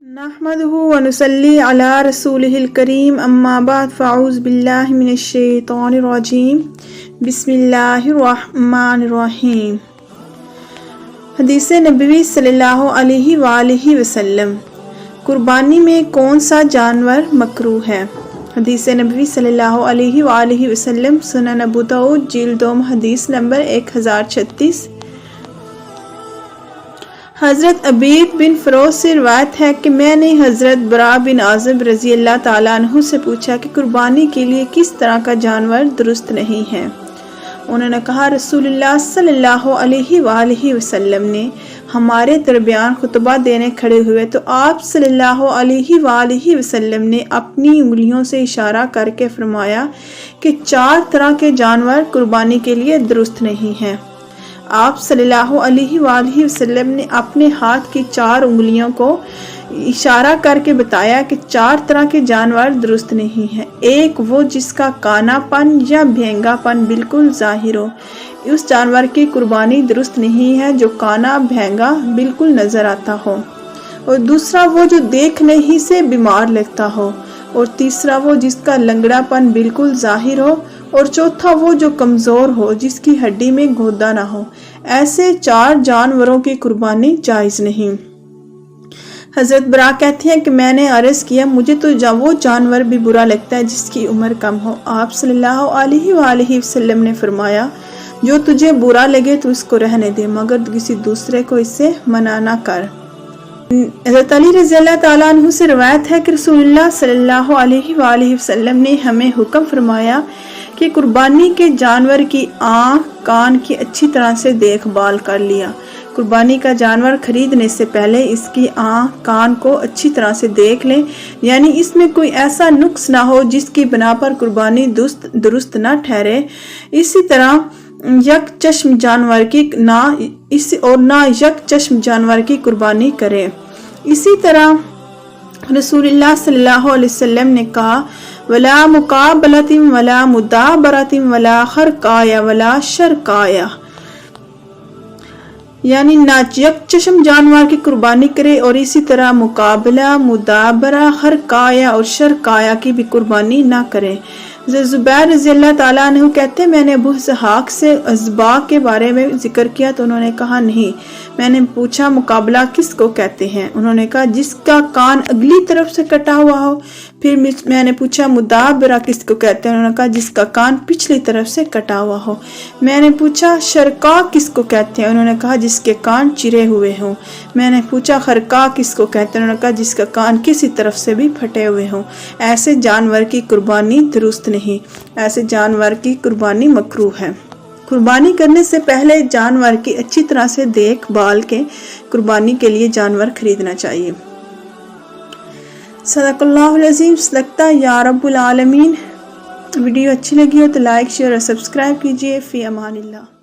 نحمدہ ونصلی علی رسولہ الکریم اما بعد فاعوذ باللہ من الشیطان الرجیم بسم اللہ الرحمن الرحیم۔ حدیث نبوی صلی اللہ علیہ وآلہ وسلم، قربانی میں کون سا جانور مکروہ ہے؟ حدیث نبوی صلی اللہ علیہ وآلہ وسلم، سنن ابو داؤد جلد 2 حدیث نمبر 1036۔ حضرت عبید بن فروز سے روایت ہے کہ میں نے حضرت برا بن عازب رضی اللہ تعالیٰ عنہ سے پوچھا کہ قربانی کے لیے کس طرح کا جانور درست نہیں ہے۔ انہوں نے کہا، رسول اللہ صلی اللہ علیہ وآلہ وسلم نے ہمارے درمیان خطبہ دینے کھڑے ہوئے تو آپ صلی اللہ علیہ وآلہ وسلم نے اپنی انگلیوں سے اشارہ کر کے فرمایا کہ 4 طرح کے جانور قربانی کے لیے درست نہیں ہیں۔ آپ صلی اللہ علیہ وآلہ وسلم نے اپنے ہاتھ کی 4 انگلیوں کو اشارہ کر کے بتایا کہ 4 طرح کے جانور درست نہیں ہیں۔ ایک وہ جس کا کانا پن یا بھینگا پن بالکل ظاہر ہو، اس جانور کی قربانی درست نہیں ہے جو کانا بھینگا بالکل نظر آتا ہو، اور دوسرا وہ جو دیکھنے ہی سے بیمار لگتا ہو، اور تیسرا وہ جس کا لنگڑا پن بالکل ظاہر ہو، اور چوتھا وہ جو کمزور ہو جس کی ہڈی میں گودا نہ ہو۔ ایسے 4 جانوروں کی قربانی جائز نہیں۔ حضرت برا کہتے ہیں کہ میں نے عرض کیا، مجھے تو وہ جانور بھی برا لگتا ہے جس کی عمر کم ہو۔ آپ صلی اللہ علیہ وآلہ وسلم نے فرمایا، جو تجھے برا لگے تو اس کو رہنے دے، مگر کسی دوسرے کو اس سے منع نہ کر۔ حضرت علی رضی اللہ تعالیٰ عنہ سے روایت ہے کہ رسول اللہ صلی اللہ علیہ وآلہ وسلم نے ہمیں حکم فرمایا کہ قربانی کے جانور کی آنکھ کان کی اچھی طرح سے دیکھ بھال کر لیا۔ قربانی کا جانور خریدنے سے پہلے اس کی آنکھ کان کو اچھی طرح سے دیکھ لیں، یعنی اس میں کوئی ایسا نقص نہ ہو جس کی بنا پر قربانی درست نہ ٹھہرے۔ اسی طرح یک چشم جانور کی قربانی کرے۔ اسی طرح رسول اللہ صلی اللہ علیہ وسلم نے کہا، ولا مقابلۃ ولا مدابرۃ ولا خرقایا ولا شرقایا، یعنی نہ یک چشم جانور کی قربانی کرے، اور اسی طرح مقابلہ، مدابرہ، خرقایا اور شرقایا کی بھی قربانی نہ کرے۔ زبیر رضی اللہ تعالیٰ عنہ کہتے ہیں، میں نے ابو اسحاق سے اذباح کے بارے میں ذکر کیا تو انہوں نے کہا نہیں۔ میں نے پوچھا، مقابلہ کس کو کہتے ہیں؟ انہوں نے کہا، جس کا کان اگلی طرف سے کٹا ہوا ہو۔ پھر میں نے پوچھا، مدابرہ کس کو کہتے ہیں؟ انہوں نے کہا، جس کا کان پچھلی طرف سے کٹا ہوا ہو۔ میں نے پوچھا، شرقا کس کو کہتے ہیں؟ انہوں نے کہا، جس کے کان چرے ہوئے ہوں۔ میں نے پوچھا، خرقا کس کو کہتے ہیں؟ انہوں نے کہا، جس کا کان کسی طرف سے بھی پھٹے ہوئے ہوں۔ ایسے جانور کی قربانی درست نہیں، ایسے جانور کی قربانی مکروہ ہے۔ قربانی کرنے سے پہلے جانور کی اچھی طرح سے دیکھ بھال کے قربانی کے لیے جانور خریدنا چاہیے۔ صدق اللہ العظیم، صدقتا یا رب العالمین۔ ویڈیو اچھی لگی ہو تو لائک، شیئر اور سبسکرائب کیجیے۔ فی امان اللہ۔